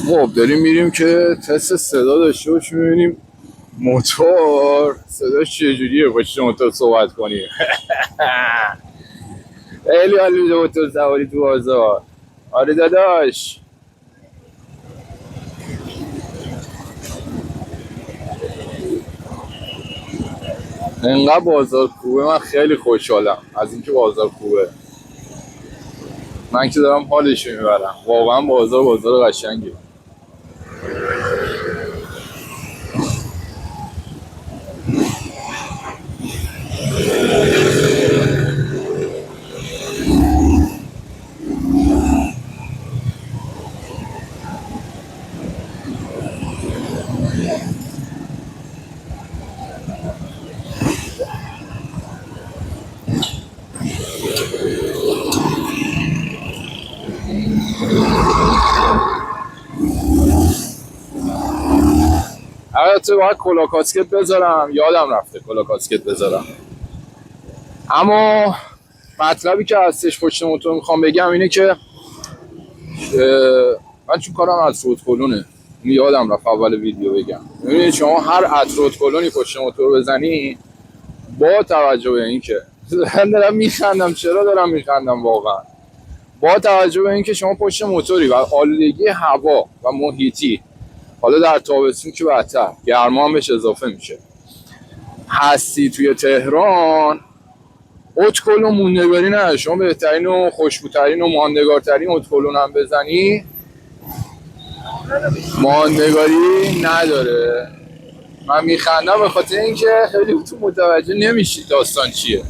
خب داریم میریم که تست صدا داشته باشیم ببینیم موتور صداش چجوریه پشت موتور صحبت کنیم. خیلی حال میده موتور سواری تو بازار. آره داداش. انقدر بازار خوبه من خیلی خوشحالم از اینکه بازار خوبه. من که دارم حالش میبرم واقعا. بازار قشنگه. البته باید کلا کاسکت بذارم، یادم رفته کلا کاسکت بذارم. اما مطلبی که هستش پشت موتور میخوام بگم اینه که من چون کارم عطر کلونه، یادم رفت اول ویدیو بگم. ببینید شما هر عطر کلونی پشت موتور بزنی، با توجه به اینکه من دارم میخندم، چرا دارم میخندم واقعا، با توجه به اینکه شما پشت موتوری و آلودگی هوا و محیطی، حالا در تابستون که بدتر، گرما هم بهش اضافه میشه، هستی توی تهران، اتکلون موندگاری نداره. شما بهترین و خوشبوترین و ماندگارترین اتکلون هم بزنی ماندگاری نداره. من میخندم به خاطر اینکه خیلی تو متوجه نمیشید داستان چیه.